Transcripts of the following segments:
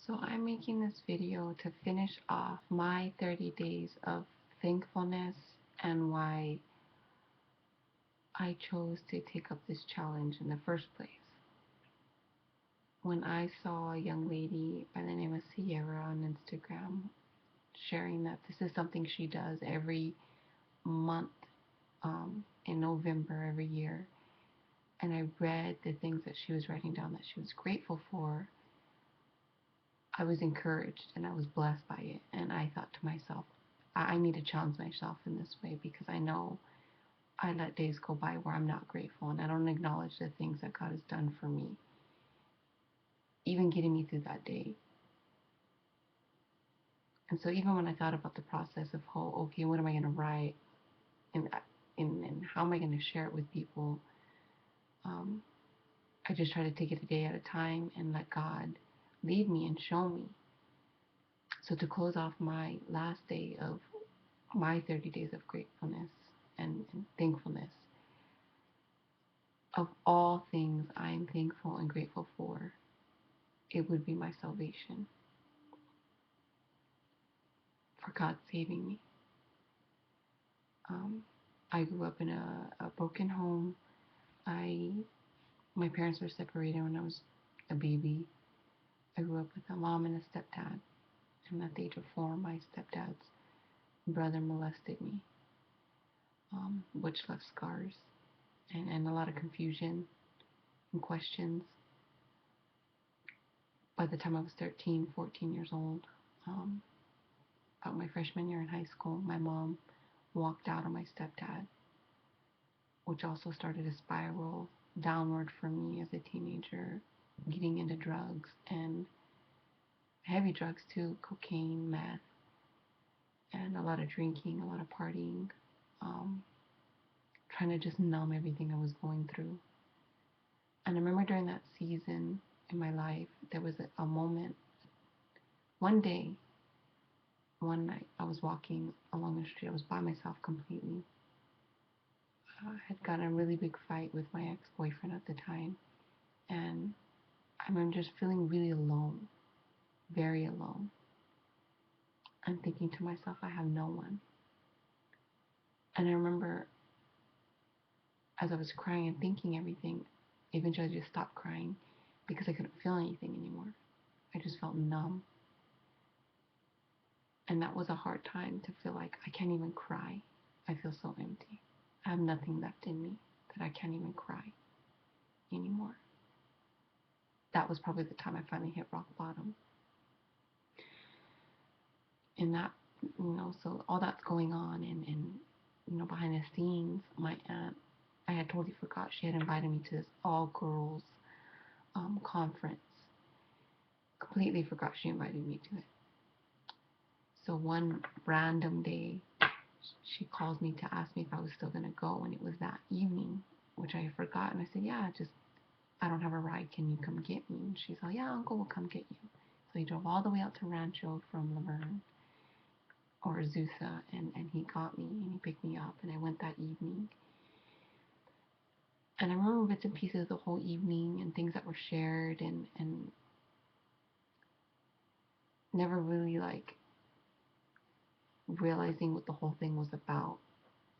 So I'm making this video to finish off my 30 days of thankfulness and why I chose to take up this challenge in the first place. When I saw a young lady by the name of Sierra on Instagram sharing that this is something she does every month in November every year, and I read the things that she was writing down that she was grateful for, I was encouraged and I was blessed by it. And I thought to myself, I need to challenge myself in this way because I know I let days go by where I'm not grateful and I don't acknowledge the things that God has done for me, even getting me through that day. And so even when I thought about the process of okay, what am I going to write and, and how am I going to share it with people, um, I just try to take it a day at a time and let God lead me and show me. So to close off my last day of my 30 days of gratefulness and thankfulness, of all things I am thankful and grateful for, it would be my salvation, for God saving me. Um, I grew up in a broken home. I My parents were separated when I was a baby. I grew up with a mom and a stepdad, and at the age of 4, my stepdad's brother molested me, which left scars and a lot of confusion and questions. By the time I was 13, 14 years old, um, about my freshman year in high school, my mom walked out on my stepdad, which also started a spiral downward for me as a teenager, getting into drugs and heavy drugs too, cocaine, meth, and a lot of drinking, a lot of partying, um, trying to just numb everything I was going through. And I remember during that season in my life, there was a moment, one day, one night, I was walking along the street. I was by myself completely. I had gotten a really big fight with my ex-boyfriend at the time, and I remember just feeling really alone, very alone. I'm thinking to myself, I have no one. And I remember as I was crying and thinking everything, eventually I just stopped crying because I couldn't feel anything anymore. I just felt numb. And that was a hard time to feel like I can't even cry. I feel so empty. I have nothing left in me that I can't even cry anymore. That was probably the time I finally hit rock bottom. And that, so all that's going on, and behind the scenes, my aunt, I had totally forgot she had invited me to this all girls conference. Completely forgot she invited me to it. So one random day, she calls me to ask me if I was still going to go, and it was that evening, which I had forgotten. I said, yeah, just, I don't have a ride. Can you come get me? And she's like, yeah, Uncle will come get you. So he drove all the way out to Rancho from Laverne or Azusa, and he got me, and he picked me up, and I went that evening. And I remember bits and pieces of the whole evening and things that were shared, and never really like realizing what the whole thing was about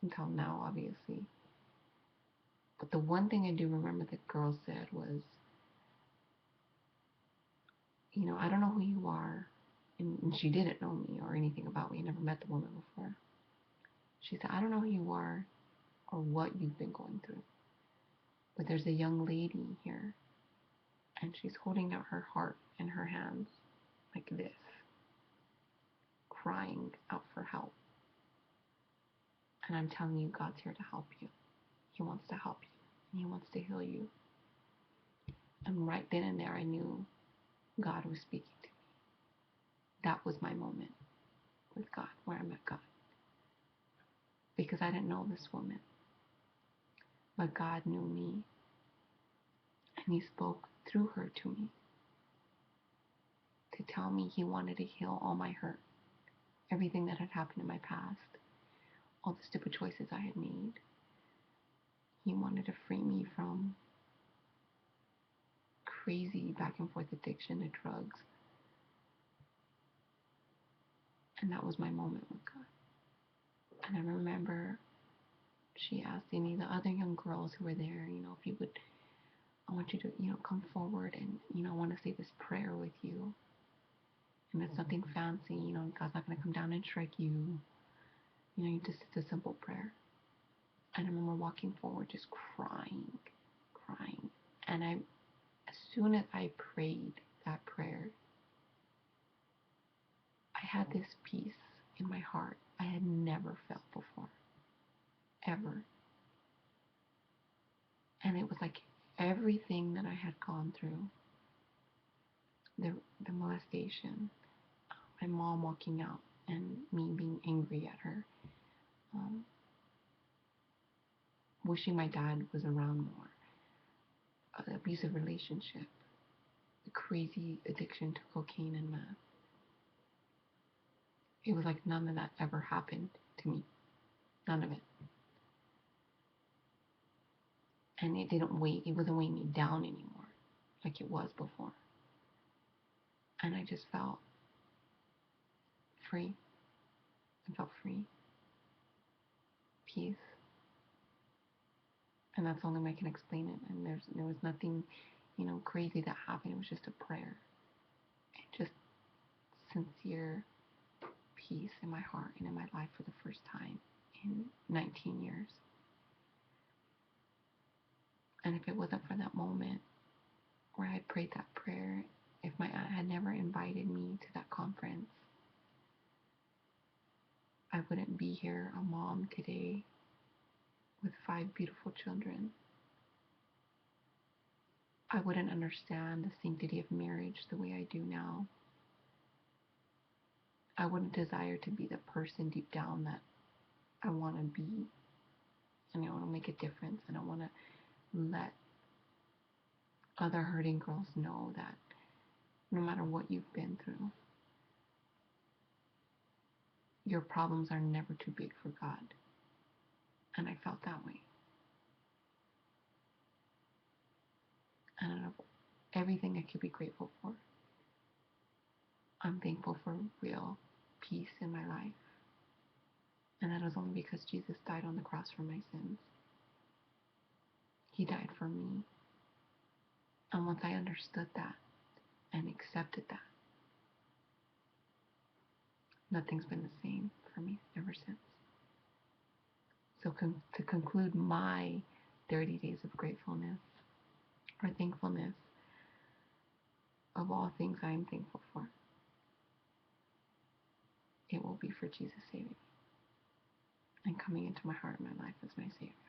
until now, obviously. But the one thing I do remember the girl said was, I don't know who you are. And she didn't know me or anything about me. I never met the woman before. She said, I don't know who you are or what you've been going through. But there's a young lady here, and she's holding out her heart in her hands like this, crying out for help. And I'm telling you, God's here to help you. He wants to help you, and He wants to heal you. And right then and there, I knew God was speaking to me. That was my moment with God, where I met God. Because I didn't know this woman, but God knew me, and He spoke through her to me to tell me He wanted to heal all my hurt, everything that had happened in my past, all the stupid choices I had made. He wanted to free me from crazy back and forth addiction to drugs, And that was my moment with God. And I remember she asked any of the other young girls who were there, if you would, I want you to, come forward and, I want to say this prayer with you. And it's nothing fancy, God's not going to come down and strike you. It's a simple prayer. And I remember walking forward just crying. And as soon as I prayed that prayer, I had this peace in my heart I had never felt before, ever. And it was like everything that I had gone through, the molestation, my mom walking out and me being angry at her, wishing my dad was around more, the abusive relationship, the crazy addiction to cocaine and meth. It was like none of that ever happened to me. None of it. And it wasn't weighing me down anymore like it was before. And I just felt free. I felt free. Peace. And that's the only way I can explain it. And there was nothing, crazy that happened. It was just a prayer. And just sincere peace in my heart and in my life for the first time in 19 years. And if it wasn't for that moment where I prayed that prayer, if my aunt had never invited me to that conference, I wouldn't be here, a mom today with 5 beautiful children. I wouldn't understand the sanctity of marriage the way I do now. I wouldn't desire to be the person deep down that I want to be. And I want to make a difference. And I want to let other hurting girls know that no matter what you've been through, your problems are never too big for God. And I felt that way. And out of everything I could be grateful for, I'm thankful for real peace in my life. And that is only because Jesus died on the cross for my sins. He died for me. And once I understood that and accepted that, nothing's been the same for me ever since. So to conclude my 30 days of gratefulness or thankfulness, of all things I am thankful for, it will be for Jesus saving me and coming into my heart and my life as my Savior.